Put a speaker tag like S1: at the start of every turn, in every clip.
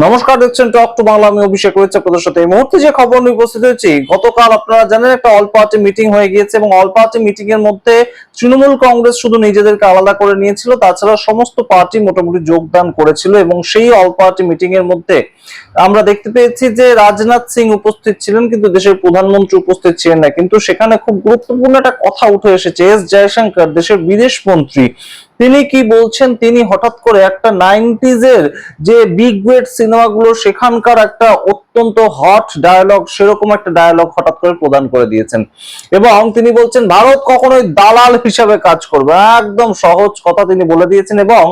S1: নমস্কার, দেখছেন talk to Bangla. আমি অভিষেক রয়েছে আপনাদের সাথে। এই মুহূর্তে যে খবর নিয়ে উপস্থিত হয়েছি, গতকাল আপনারা জানেন একটা অল পার্টি মিটিং হয়ে গিয়েছে এবং অল পার্টি মিটিং এর মধ্যে তৃণমূল কংগ্রেস শুধু নিজেদেরকে আলাদা করে নিয়েছিল, তাছাড়া সমস্ত পার্টি মোটামুটি যোগদান করেছিল এবং সেই অল পার্টি মিটিং এর মধ্যে আমরা দেখতে পেয়েছি যে রাজনাথ সিং উপস্থিত ছিলেন, কিন্তু দেশের প্রধানমন্ত্রী উপস্থিত ছিলেন না। কিন্তু সেখানে খুব গুরুত্বপূর্ণ একটা কথা উঠে এসেছে। এস জয়শঙ্কর, দেশের বিদেশ মন্ত্রী, তিনি কি বলছেন, তিনি হঠাৎ করে একটা 90s এর যে বিগ ওয়েট সিনেমাগুলো সেখানকার একটা অত্যন্ত হট ডায়ালগ, সেরকম একটা ডায়ালগ হঠাৎ করে প্রদান করে দিয়েছেন এবং তিনি বলছেন ভারত কখনোই দালাল হিসাবে কাজ করবে। একদম সহজ কথা তিনি বলে দিয়েছেন এবং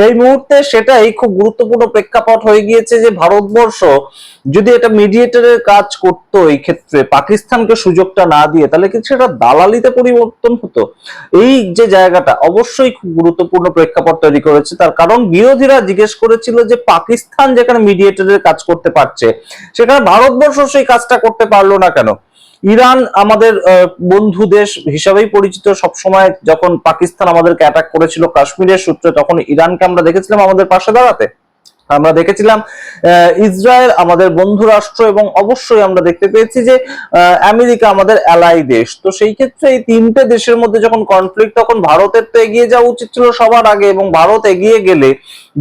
S1: এই মুহূর্তে সেটাই খুব গুরুত্বপূর্ণ প্রেক্ষাপট হয়ে গিয়েছে যে ভারতবর্ষ যদি এটা মিডিয়েটরের কাজ করতো, এই ক্ষেত্রে পাকিস্তানকে সুযোগটা না দিয়ে, তাহলে কি সেটা দালালিতে পরিবর্তন হতো? এই যে জায়গাটা অবশ্যই খুব গুরুত্বপূর্ণ প্রেক্ষাপট তৈরি করেছে। তার কারণ বিরোধীরা জিজ্ঞেস করেছিল যে পাকিস্তান যেখানে মিডিয়েটরের কাজ করতে পারছে, সেখানে ভারতবর্ষ সেই কাজটা করতে পারলো না কেন? ইরান আমাদের বন্ধু দেশ হিসাবেই পরিচিত। সবসময় যখন পাকিস্তান আমাদেরকে অ্যাটাক করেছিল কাশ্মীরের সূত্রে, তখন ইরানকে আমরা দেখেছিলাম আমাদের পাশে দাঁড়াতে। আমরা দেখেছিলাম ইসরায়েল আমাদের বন্ধু রাষ্ট্র এবং অবশ্যই আমরা দেখতে পেয়েছি যে আমেরিকা আমাদের অ্যালাই দেশ। তো সেই ক্ষেত্রে এই তিনটে দেশের মধ্যে যখন কনফ্লিক্ট, তখন ভারতের তো এগিয়ে যাওয়া উচিত ছিল সবার আগে এবং ভারত এগিয়ে গেলে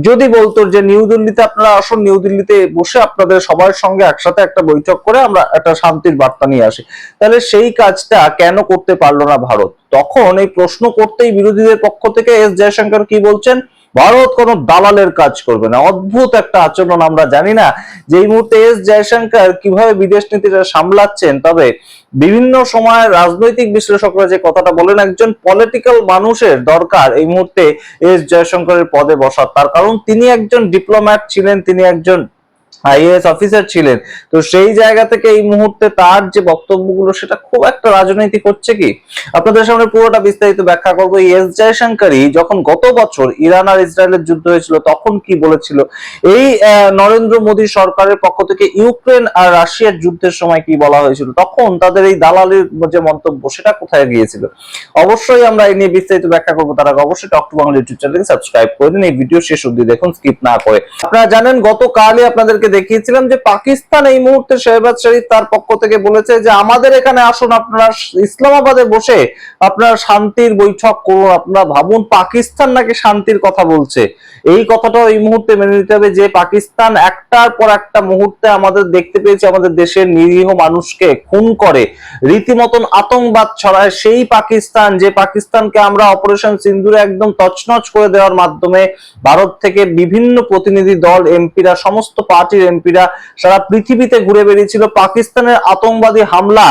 S1: যদি বলতো যে নিউ দিল্লিতে আপনারা আসুন, নিউ দিল্লিতে বসে আপনাদের সবার সঙ্গে একসাথে একটা বৈঠক করে আমরা একটা শান্তির বার্তা নিয়ে আসি, তাহলে সেই কাজটা কেন করতে পারলো না ভারত? তখন এই প্রশ্ন করতেই বিরোধীদের পক্ষ থেকে এস জয়শঙ্কর কি বলছেন, ভারত কোন দালালের কাজ করবে না। অদ্ভুত একটা আচরণ। আমরা জানি না যে এই মুহূর্তে এস জয়শঙ্কর কিভাবে বিদেশ নীতিটা সামলাচ্ছেন, তবে বিভিন্ন সময় রাজনৈতিক বিশ্লেষকরা যে কথাটা বলেন, একজন পলিটিক্যাল মানুষের দরকার এই মুহূর্তে এস জয়শঙ্করের পদে বসার। তার কারণ তিনি একজন ডিপ্লোম্যাট ছিলেন, তিনি একজন আইএএস অফিসার ছিলেন। তো সেই জায়গা থেকে এই মুহূর্তে তার যে বক্তব্যগুলো, সেটা খুব একটা রাজনৈতিক হচ্ছে কি? আপনাদের সামনে পুরোটা বিস্তারিত ব্যাখ্যা করবো। এস জয়শঙ্করই যখন গত বছর ইরান আর ইসরায়েলের যুদ্ধ হয়েছিল, তখন কি বলেছিল, এই নরেন্দ্র মোদী সরকারের পক্ষ থেকে ইউক্রেন আর রাশিয়ার যুদ্ধের সময় কি বলা হয়েছিল, তখন তাদের এই দালালির যে মন্তব্য, সেটা কোথায় গিয়েছিল? অবশ্যই আমরা এই নিয়ে বিস্তারিত ব্যাখ্যা করবো। তার আগে অবশ্যই টক টু বাংলা ইউটিউব চ্যানেলকে সাবস্ক্রাইব করে দিন, এই ভিডিও শেষ অবধি দেখুন, স্কিপ না করে। আপনারা জানেন গতকালই আপনাদেরকে দেখিয়েছিলাম যে পাকিস্তান এই মুহূর্তে শেহবাজ শরীফ তার পক্ষ থেকে বলেছে যে আমাদের এখানে আসুন, আপনারা ইসলামাবাদে বসে আপনারা শান্তির বৈঠক করুন। আপনারা ভাবুন, পাকিস্তান নাকি শান্তির কথা বলছে। এই কথাটাও এই মুহূর্তে মেনে নিতে হবে যে পাকিস্তান একটার পর একটা মুহূর্তে আমাদের দেখতে পেয়েছি আমাদের দেশের নিরীহ মানুষকে খুন করে, রীতিমতন আতঙ্কবাদ ছড়ায়। সেই পাকিস্তান, যে পাকিস্তানকে আমরা অপারেশন সিন্দুরে একদম তছনছ করে দেওয়ার মাধ্যমে ভারত থেকে বিভিন্ন প্রতিনিধি দল, এমপিরা, সমস্ত পার্টির এমপিরা সারা পৃথিবীতে ঘুরে বেরিয়েছিল পাকিস্তানের আতঙ্কবাদী হামলা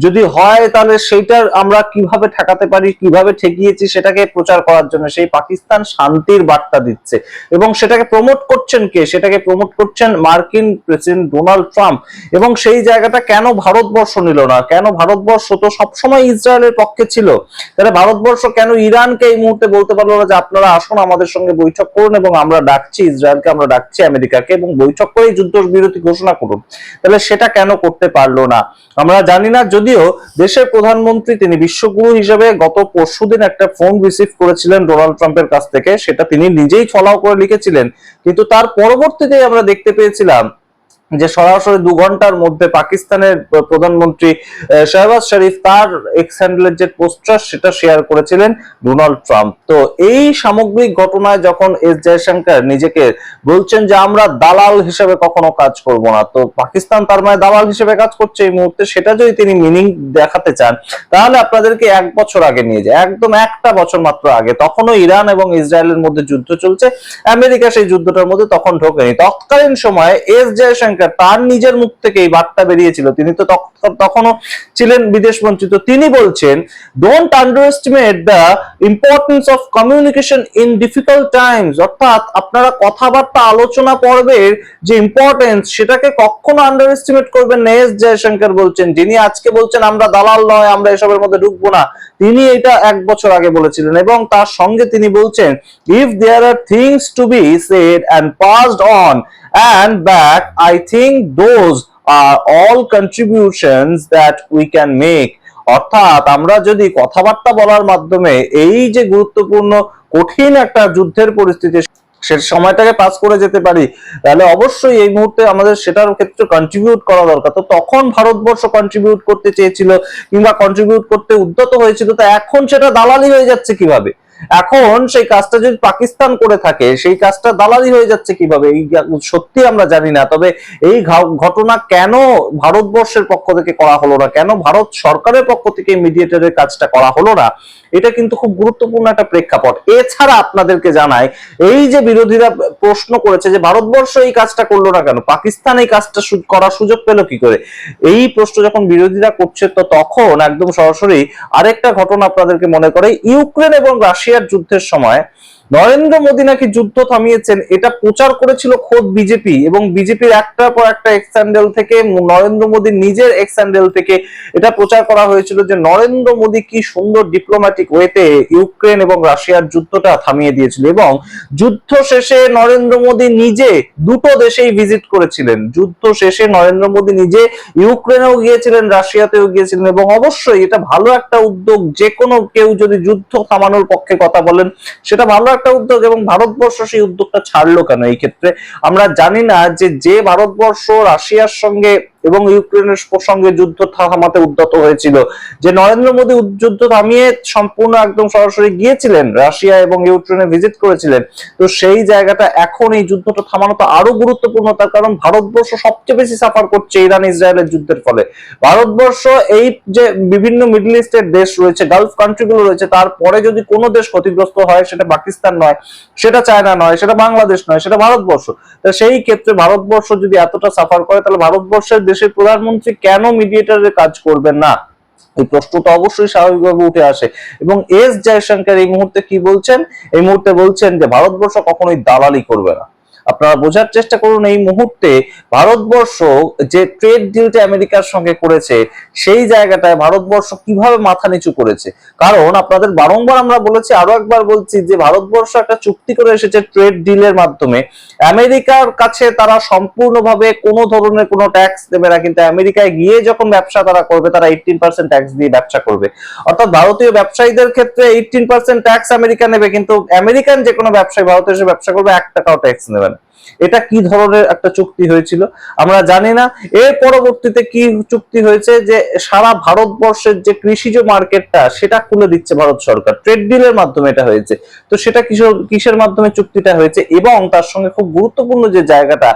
S1: যদি হয় তাহলে সেইটার আমরা কিভাবে ঠেকাতে পারি, কিভাবে ঠেকিয়েছি সেটাকে প্রচার করার জন্য সেই পাকিস্তান শান্তির বার্তা দিচ্ছে। এবং সেটাকে প্রমোট করছেন কে? সেটাকে প্রমোট করছেন মার্কিন প্রেসিডেন্ট ডোনাল্ড ট্রাম্প। এবং সেই জায়গাটা কেন ভারতবর্ষ নিল না? কেন ভারতবর্ষ তো সবসময় ইসরায়েলের পক্ষে ছিল, তাহলে ভারতবর্ষ কেন ইরানকে এই মুহূর্তে বলতে পারলো না যে আপনারা আসুন আমাদের সঙ্গে বৈঠক করুন এবং আমরা ডাকছি ইসরায়েলকে, আমরা ডাকছি আমেরিকাকে এবং বৈঠক করে যুদ্ধ বিরতি ঘোষণা করুন? তাহলে সেটা কেন করতে পারলো না? আমরা জানি না। যদিও দেশের প্রধানমন্ত্রী তিনি বিশ্বগুরু হিসেবে গত পরশুদিন একটা ফোন রিসিভ করেছিলেন ডোনাল্ড ট্রাম্পের কাছ থেকে, সেটা তিনি নিজেই ফলো করে লিখেছিলেন, কিন্তু তার পরবর্তীতে আমরা দেখতে পেয়েছিলাম যে সরাসরি 2 ঘন্টার মধ্যে পাকিস্তানের প্রধানমন্ত্রী শেহবাজ শরীফ তার এক্স হ্যান্ডেলের যে পোস্টার সেটা শেয়ার করেছিলেন ডোনাল্ড ট্রাম্প। তো এই সামগ্রিক ঘটনায় যখন এস জয়শঙ্কর নিজেকে বলছেন যে আমরা দালাল হিসেবে কখনো কাজ করব না, তো পাকিস্তান তার মানে দালাল হিসেবে কাজ করছে এই মুহূর্তে, সেটা যদি তিনি মিনিং দেখাতে চান, তাহলে আপনাদেরকে 1 বছর আগে নিয়ে যায়, একদম একটা বছর মাত্র আগে। তখনও ইরান এবং ইসরায়েলের মধ্যে যুদ্ধ চলছে, আমেরিকা সেই যুদ্ধটার মধ্যে তখন ঢোকেনি। তৎকালীন সময়ে এস জয়শঙ্কর তার নিজের মুখ থেকে এই বার্তা বেরিয়েছিল, তিনি তো তখনও ছিলেন বিদেশ মন্ত্রী। তো তিনি বলছেন, don't underestimate the importance of communication in difficult Times. অর্থাৎ আপনারা কথাবার্তা আলোচনা পর্বের যে ইম্পর্টেন্স, সেটাকে কখনো আন্ডার এস্টিমেট করবেন না। এস জয়শঙ্কর বলছেন, যিনি আজকে বলছেন আমরা দালাল নয়, আমরা এসবের মধ্যে ঢুকবো না, তিনি এটা 1 বছর আগে বলেছিলেন। এবং তার সঙ্গে তিনি বলছেন, if there are things to be said and passed on and back, I think those are all contributions that we can make. অর্থাৎ আমরা যদি কথাবার্তা বলার মাধ্যমে এই যে গুরুত্বপূর্ণ কঠিন একটা যুদ্ধের পরিস্থিতি সে সময়টাকে পাস করে যেতে পারি, তাহলে অবশ্যই এই মুহূর্তে আমাদের সেটার ক্ষেত্রে কন্ট্রিবিউট করা দরকার। তো তখন ভারতবর্ষ কন্ট্রিবিউট করতে চেয়েছিল কিংবা কন্ট্রিবিউট করতে উদ্যত হয়েছিল, তো এখন সেটা দালালি হয়ে যাচ্ছে কিভাবে? এখন সেই কাজটা যদি পাকিস্তান করে থাকে, সেই কাজটা দালালি হয়ে যাচ্ছে কিভাবে? এই সত্যি আমরা জানি না। তবে এই ঘটনা কেন ভারতবর্ষের পক্ষ থেকে করা হলো না, কেন ভারত সরকারের পক্ষ থেকে মিডিয়েটরের কাজটা করা হলো না, এটা কিন্তু খুব গুরুত্বপূর্ণ একটা প্রেক্ষাপট। এছাড়া আপনাদেরকে জানাই, এই যে বিরোধীরা প্রশ্ন করেছে যে ভারতবর্ষ এই কাজটা করলো না কেন, পাকিস্তান এই কাজটা করার সুযোগ পেল কি করে, এই প্রশ্ন যখন বিরোধীরা করছে, তো তখন একদম সরাসরি আরেকটা ঘটনা আপনাদেরকে মনে করে। ইউক্রেন এবং রাশিয়ার যুদ্ধের সময় নরেন্দ্র মোদী নাকি যুদ্ধ থামিয়েছেন, এটা প্রচার করেছিল খোদ বিজেপি, এবং বিজেপির একটার পর একটা এক্স হ্যান্ডেল থেকে, নরেন্দ্র মোদীর নিজের এক্স হ্যান্ডেল থেকে এটা প্রচার করা হয়েছিল যে নরেন্দ্র মোদী কি সুন্দর ডিপ্লোম্যাটিক ওয়েতে ইউক্রেন এবং রাশিয়ার যুদ্ধটা থামিয়ে দিয়েছিল। এবং যুদ্ধ শেষে নরেন্দ্র মোদী নিজে দুটো দেশেই ভিজিট করেছিলেন। যুদ্ধ শেষে নরেন্দ্র মোদী নিজে ইউক্রেনেও গিয়েছিলেন, রাশিয়াতেও গিয়েছিলেন, এবং অবশ্যই এটা ভালো একটা উদ্যোগ। যে কোনো কেউ যদি যুদ্ধ থামানোর পক্ষে কথা বলেন, সেটা ভালো একটা উদ্যোগ, এবং ভারতবর্ষ সেই উদ্যোগটা ছাড়লো কেন? এই ক্ষেত্রে আমরা জানি না যে ভারতবর্ষ রাশিয়ার সঙ্গে এবং ইউক্রেনের সঙ্গে যুদ্ধ থামাতে উদ্যত হয়েছিল, যে নরেন্দ্র মোদী যুদ্ধ থামিয়ে সম্পূর্ণ একদম সরাসরি গিয়েছিলেন রাশিয়া এবং ইউক্রেনে ভিজিট করেছিলেন, তো সেই জায়গাটা এখন এই যুদ্ধটা থামানো তো আরো গুরুত্বপূর্ণ। তার কারণ ভারতবর্ষ সবচেয়ে বেশি সাফার করছে ইরান ইসরায়েলের যুদ্ধের ফলে। ভারতবর্ষ এই যে বিভিন্ন মিডল ইস্টের দেশ রয়েছে, গালফ কান্ট্রিগুলো রয়েছে, তারপরে যদি কোনো দেশ ক্ষতিগ্রস্ত হয়, সেটা পাকিস্তান নয়, সেটা চায়না নয়, সেটা বাংলাদেশ নয়, সেটা ভারতবর্ষ। সেই ক্ষেত্রে ভারতবর্ষ যদি এতটা সাফার করে, তাহলে ভারতবর্ষের দেশের প্রধানমন্ত্রী কেন মিডিয়েটরের কাজ করবেন না? এই প্রশ্নটা অবশ্যই স্বাভাবিকভাবে উঠে আসে। এবং এস জয়শঙ্কর এই মুহূর্তে কি বলছেন? এই মুহূর্তে বলছেন যে ভারতবর্ষ কখনোই দালালি করবে না। আপনারা বোঝার চেষ্টা করুন, এই মুহূর্তে ভারতবর্ষ যে ট্রেড ডিলটা আমেরিকার সঙ্গে করেছে, সেই জায়গাটায় ভারতবর্ষ কিভাবে মাথা নিচু করেছে। কারণ আপনাদের বারংবার আমরা বলেছি, আরো একবার বলছি, যে ভারতবর্ষ একটা চুক্তি করে এসেছে ট্রেড ডিলের মাধ্যমে। আমেরিকার কাছে তারা সম্পূর্ণভাবে কোনো ধরনের কোনো ট্যাক্স দেবে না, কিন্তু আমেরিকায় গিয়ে যখন ব্যবসা তারা করবে, তারা 18% ট্যাক্স দিয়ে ব্যবসা করবে। অর্থাৎ ভারতীয় ব্যবসায়ীদের ক্ষেত্রে 18% ট্যাক্স আমেরিকা নেবে, কিন্তু আমেরিকান যে কোনো ব্যবসায়ী ভারতে এসে ব্যবসা করবে, 1 টাকাও ট্যাক্স নেবে না। এটা কি ধরনের একটা চুক্তি হয়েছিল আমরা জানি না। এর পরবর্তীতে কি চুক্তি হয়েছে, যে সারা ভারতবর্ষের যে কৃষিজ মার্কেটটা, সেটা খুলে দিচ্ছে ভারত সরকার, ট্রেড ডিলের মাধ্যমে এটা হয়েছে। তো সেটা কিসের মাধ্যমে চুক্তিটা হয়েছে, এবং তার সঙ্গে খুব গুরুত্বপূর্ণ যে জায়গাটা,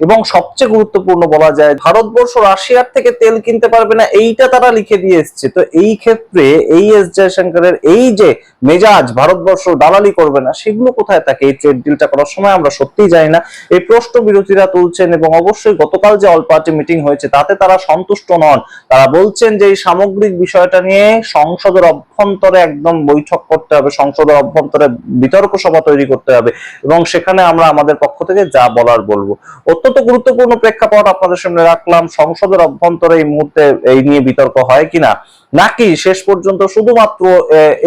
S1: এবং সবচেয়ে গুরুত্বপূর্ণ বলা যায়, ভারতবর্ষ রাশিয়ার থেকে তেল কিনতে পারবে না, এইটা তারা লিখে দিয়ে এসছে। তো এই ক্ষেত্রে এই এস জয়শঙ্করের এই যে মেজাজ, ভারতবর্ষ দালালি করবে না, সেগুলো কোথায় থাকে এই ট্রেড ডিলটা করার সময়? আমরা সত্যিই জানি না। এই প্রশ্ন বিরোধীরা তুলছেন, এবং অবশ্যই গতকাল যে অল পার্টি মিটিং হয়েছে তাতে তারা সন্তুষ্ট নন। তারা বলছেন যে এই সামগ্রিক বিষয়টা নিয়ে সংসদের অভ্যন্তরে একদম বৈঠক করতে হবে, সংসদের অভ্যন্তরে বিতর্ক সভা তৈরি করতে হবে, এবং সেখানে আমরা আমাদের পক্ষ থেকে যা বলার বলবো। অত্যন্ত গুরুত্বপূর্ণ প্রেক্ষাপট আপনাদের সামনে রাখলাম। সংসদের অভ্যন্তরে এই মুহূর্তে এই নিয়ে বিতর্ক হয় কিনা, নাকি শেষ পর্যন্ত শুধুমাত্র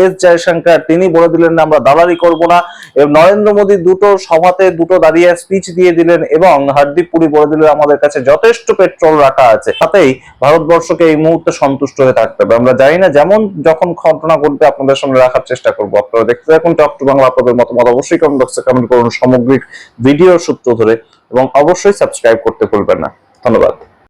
S1: এস জয়শঙ্কর তিনি বলে দিলেন আমরা দালালি করব না, নরেন্দ্র মোদী দুটো সভাতে দুটো দাঁড়িয়ে স্পিচ দিয়ে দিলেন, এবং হরদীপ পুরী বলে দিলেন আমাদের কাছে যথেষ্ট পেট্রোল রাখা আছে, তাতেই ভারতবর্ষকে এই মুহূর্তে সন্তুষ্ট হয়ে থাকতে হবে। আমরা জানি না, যেমন যখন ঘটনা ঘটবে আপনাদের সামনে রাখার চেষ্টা করবো। আপনারা দেখতে থাকুন টক টু বাংলা। আপনাদের মতামত অবশ্যই কমেন্ট বক্সে কমেন্ট করুন সামগ্রিক ভিডিও সূত্র ধরে, এবং অবশ্যই সাবস্ক্রাইব করতে ভুলবেন না। ধন্যবাদ।